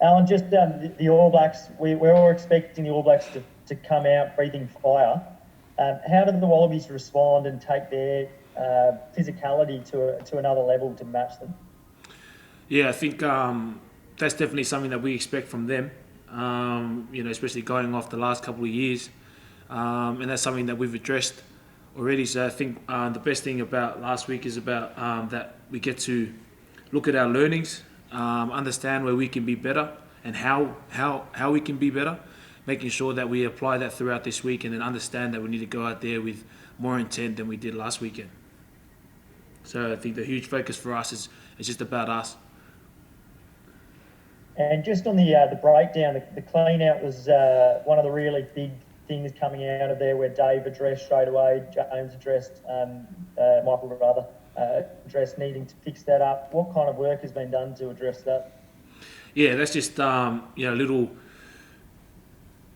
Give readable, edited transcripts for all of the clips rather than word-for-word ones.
Alan, just the All Blacks, we're all expecting the All Blacks to come out breathing fire. How did the Wallabies respond and take their physicality to another level to match them? Yeah, I think that's definitely something that we expect from them, especially going off the last couple of years. And that's something that we've addressed already. So I think the best thing about last week is about that we get to look at our learnings, understand where we can be better and how we can be better, making sure that we apply that throughout this week, and then understand that we need to go out there with more intent than we did last weekend. So I think the huge focus for us is just about us. And just on the breakdown, the clean out was one of the really big things coming out of there, where Dave addressed straight away, James addressed, Michael rather, addressed needing to fix that up. What kind of work has been done to address that? Yeah, that's just little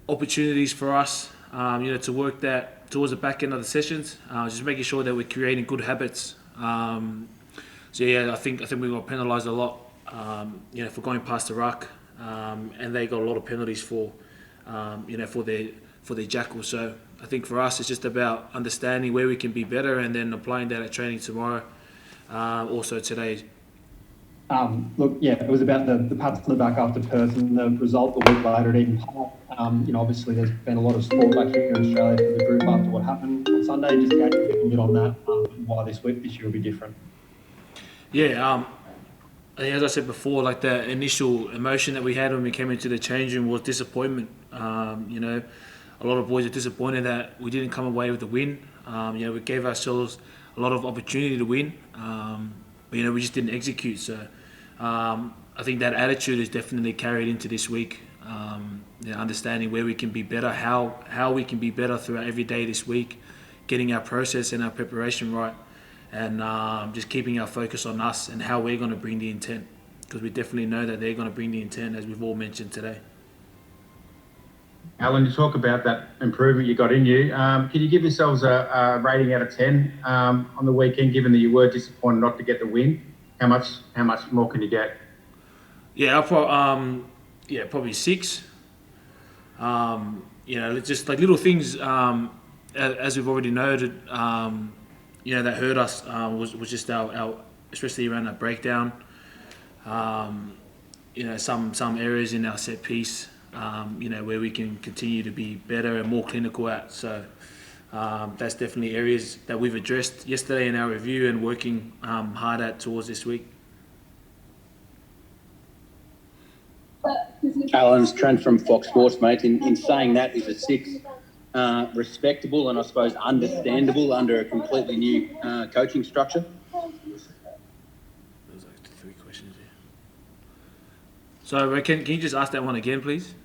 opportunities for us, to work that towards the back end of the sessions, just making sure that we're creating good habits. So yeah, I think we got penalised a lot, for going past the ruck, and they got a lot of penalties for their jackal. So I think for us, it's just about understanding where we can be better and then applying that at training tomorrow, also today. Look, yeah, it was about the pats on the back after Perth and the result the week later at Eden Park. Obviously there's been a lot of support back here in Australia for the group after what happened on Sunday. Just going a bit on that, why this year will be different. Yeah, as I said before, like the initial emotion that we had when we came into the change room was disappointment. A lot of boys are disappointed that we didn't come away with the win. We gave ourselves a lot of opportunity to win, but we just didn't execute. So I think that attitude is definitely carried into this week. Understanding where we can be better, how we can be better throughout every day this week, getting our process and our preparation right, and just keeping our focus on us and how we're going to bring the intent, because we definitely know that they're going to bring the intent, as we've all mentioned today. Alan, you talk about that improvement you got in you. Can you give yourselves a rating out of 10 on the weekend, given that you were disappointed not to get the win? How much more can you get? Yeah, probably 6. Just like little things, as we've already noted, that hurt us was just our especially around that breakdown. Some areas in our set piece, where we can continue to be better and more clinical at. So that's definitely areas that we've addressed yesterday in our review and working hard at towards this week. Alan's Trent from Fox Sports, mate. In saying that, is a 6 respectable and I suppose understandable under a completely new coaching structure? There's like 3 questions here. So can you just ask that one again, please?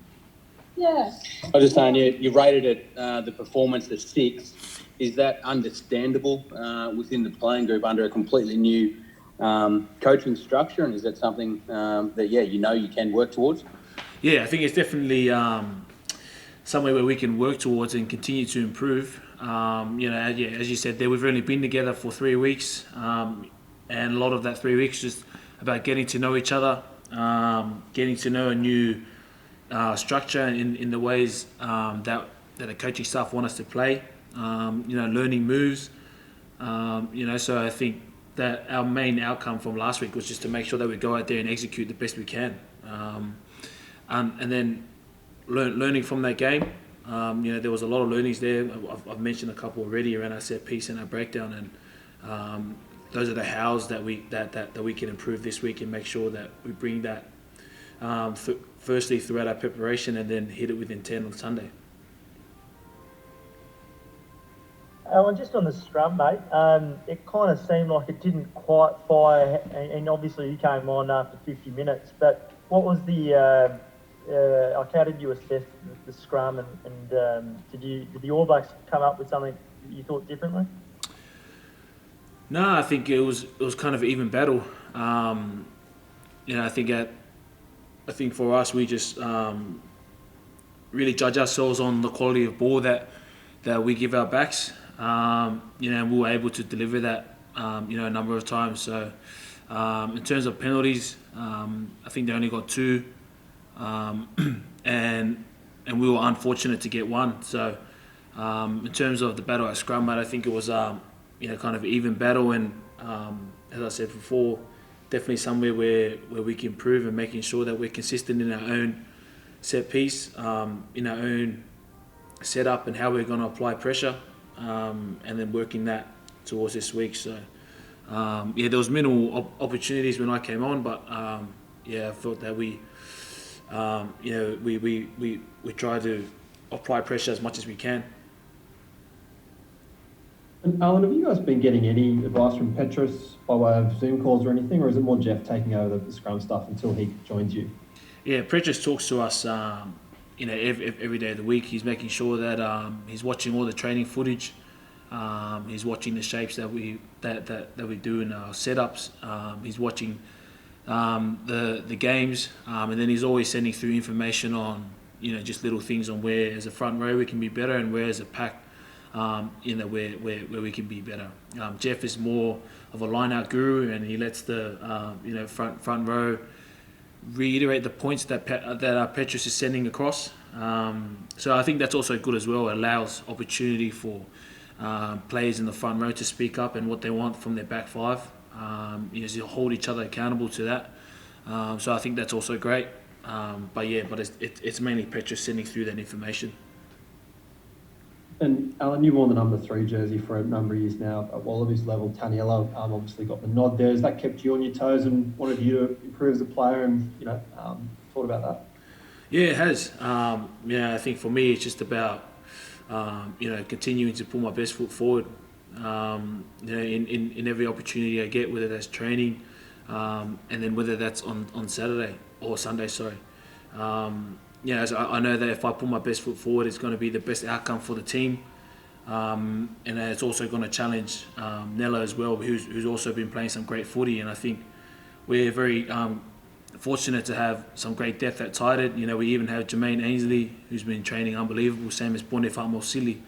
Yeah. I was just saying, you rated it, the performance at 6. Is that understandable within the playing group under a completely new coaching structure, and is that something that you can work towards? Yeah, I think it's definitely somewhere where we can work towards and continue to improve. As you said there, we've only been together for 3 weeks, and a lot of that 3 weeks is about getting to know each other, getting to know a new structure in the ways that the coaching staff want us to play, learning moves. So I think that our main outcome from last week was just to make sure that we go out there and execute the best we can. And then learning from that game. There was a lot of learnings there. I've mentioned a couple already around our set piece and our breakdown, and those are the hows that we can improve this week and make sure that we bring that firstly throughout our preparation and then hit it with intent on Sunday. Alan, just on the scrum, mate, it kind of seemed like it didn't quite fire, and obviously you came on after 50 minutes, but what was how did you assess the scrum, and did the All Blacks come up with something that you thought differently? No, I think it was kind of an even battle. I think for us, we just really judge ourselves on the quality of ball that we give our backs. And we were able to deliver that, a number of times. So, in terms of penalties, I think they only got 2. and we were unfortunate to get one. So in terms of the battle at scrum, mate, I think it was kind of even battle, and as I said before, definitely somewhere where we can improve, and making sure that we're consistent in our own set piece, in our own setup, and how we're going to apply pressure, and then working that towards this week. So there was minimal opportunities when I came on, but I felt that we try to apply pressure as much as we can. And Alan, have you guys been getting any advice from Petrus by way of Zoom calls or anything, or is it more Jeff taking over the scrum stuff until he joins you? Yeah, Petrus talks to us, every day of the week. He's making sure that he's watching all the training footage. He's watching the shapes that we do in our setups. He's watching the games, and then he's always sending through information on just little things on where as a front row we can be better, and where as a pack where we can be better. Jeff is more of a line-out guru, and he lets the front row reiterate the points that Petrus is sending across. So I think that's also good as well. It allows opportunity for players in the front row to speak up and what they want from their back five. To hold each other accountable to that. So I think that's also great. But it's mainly Petrus sending through that information. And Alan, you've worn the number 3 jersey for a number of years now at Wallabies level. Taniela obviously got the nod there. Has that kept you on your toes and wanted you to improve as a player, and thought about that? Yeah, it has. I think for me it's just about continuing to put my best foot forward. In every opportunity I get, whether that's training, and then whether that's on Saturday or Sunday. Sorry. As I know that if I put my best foot forward, it's going to be the best outcome for the team, and it's also going to challenge Nello as well, who's also been playing some great footy. And I think we're very fortunate to have some great depth at tight end. We even have Jermaine Ainsley, who's been training unbelievable, same as Bonifat Mosili,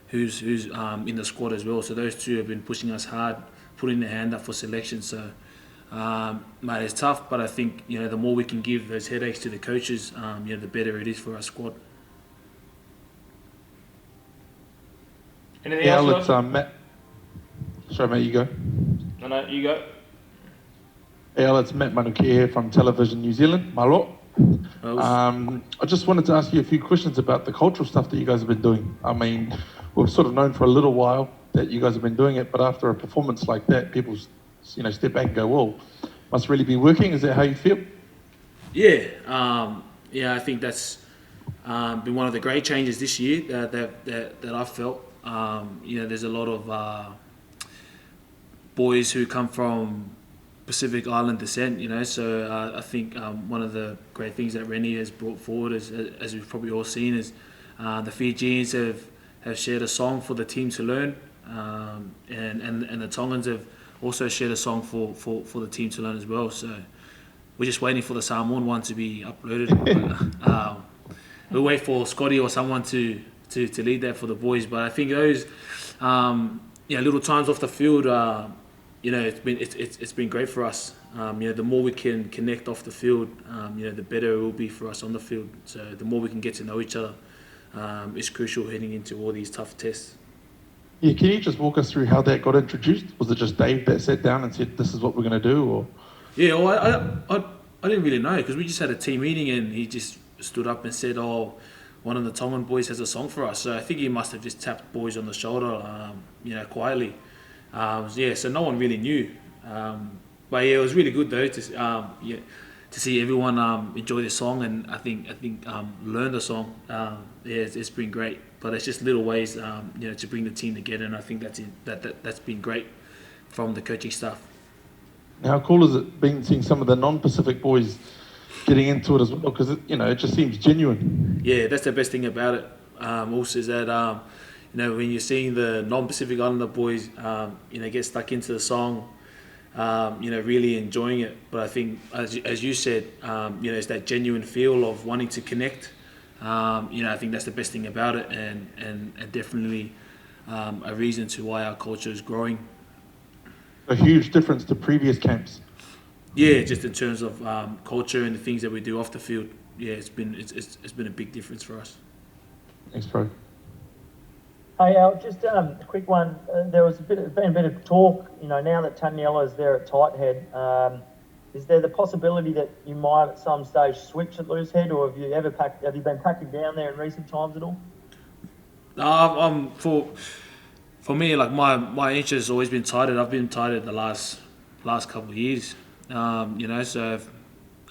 who's in the squad as well. So those two have been pushing us hard, putting their hand up for selection. So mate, it's tough, but I think the more we can give those headaches to the coaches, the better it is for our squad. Anything else? Let's Matt. Sorry, mate, you go. No, you go. It's Matt Manukia here from Television New Zealand. Malo. I just wanted to ask you a few questions about the cultural stuff that you guys have been doing. I mean, we've sort of known for a little while that you guys have been doing it, but after a performance like that, people step back and go, "Whoa, must really be working." Is that how you feel? I think that's been one of the great changes this year that I've felt. There's a lot of boys who come from Pacific Island descent, so I think one of the great things that Rennie has brought forward, as we've probably all seen, is the Fijians have shared a song for the team to learn, and the Tongans have also shared a song for the team to learn as well. So we're just waiting for the Samoan one to be uploaded. We'll wait for Scotty or someone to lead that for the boys. But I think those little times off the field, it's been great for us. The more we can connect off the field, the better it will be for us on the field. So the more we can get to know each other, is crucial heading into all these tough tests. Yeah, can you just walk us through how that got introduced? Was it just Dave that sat down and said, "This is what we're going to do"? Or yeah, well, I didn't really know, because we just had a team meeting and he just stood up and said, "Oh, one of the Tongan boys has a song for us." So I think he must have just tapped boys on the shoulder, quietly. So no one really knew. But it was really good though to see everyone enjoy the song, and I think learn the song. It's been great. But it's just little ways, to bring the team together, and I think that's been great from the coaching staff. How cool has it been seeing some of the non-Pacific boys getting into it as well? Because it just seems genuine. Yeah, that's the best thing about it. Also, is that when you're seeing the non-Pacific Islander boys, get stuck into the song, really enjoying it. But I think, as you said, it's that genuine feel of wanting to connect. I think that's the best thing about it, and definitely a reason to why our culture is growing. A huge difference to previous camps. Yeah, just in terms of culture and the things that we do off the field. it's been a big difference for us. Thanks, bro. Hey Al, just a quick one. There was been a bit of talk, now that Taniela's there at tight head. Is there the possibility that you might at some stage switch at loose head, or have you been packing down there in recent times at all? For me, like my interest has always been tight head. I've been tight head the last couple of years. So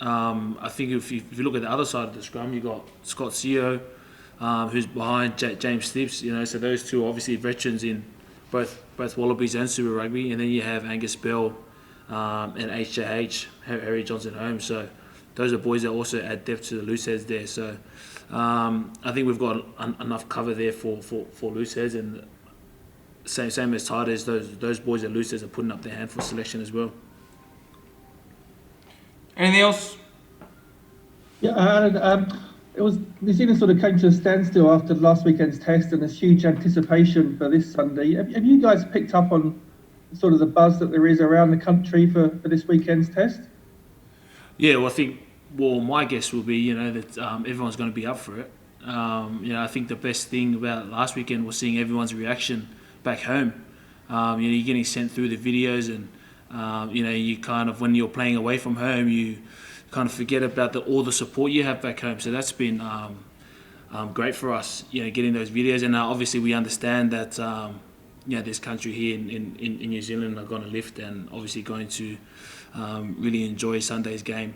I think if you look at the other side of the scrum, you got Scott Seo, who's behind James Stips. So those two are obviously veterans in both Wallabies and Super Rugby, and then you have Angus Bell and HJH, Harry Johnson Holmes. So those are boys that also add depth to the loose heads there. So I think we've got enough cover there for loose heads, and same as tight heads, those boys at loose heads are putting up their hand for selection as well. Anything else? Yeah, New Zealand sort of came to a standstill after last weekend's test, and there's huge anticipation for this Sunday. Have you guys picked up on sort of the buzz that there is around the country for this weekend's test? Yeah, well, my guess will be, that everyone's going to be up for it. I think the best thing about last weekend was seeing everyone's reaction back home. You're getting sent through the videos, and you kind of, when you're playing away from home, you kind of forget about all the support you have back home. So that's been great for us, getting those videos. And obviously we understand that this country here in New Zealand are going to lift, and obviously going to really enjoy Sunday's game.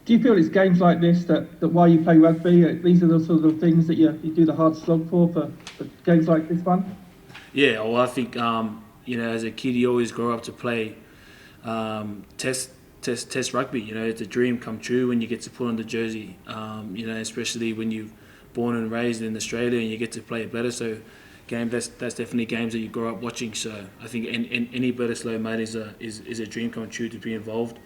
Do you feel it's games like this that while you play rugby, these are the sort of things that you do the hard slog for games like this one? Yeah, well, I think as a kid you always grow up to play test rugby. It's a dream come true when you get to put on the jersey. Especially when you're born and raised in Australia and you get to play a Bledisloe game. That's definitely games that you grow up watching. So I think any Bledisloe mate is a dream come true to be involved.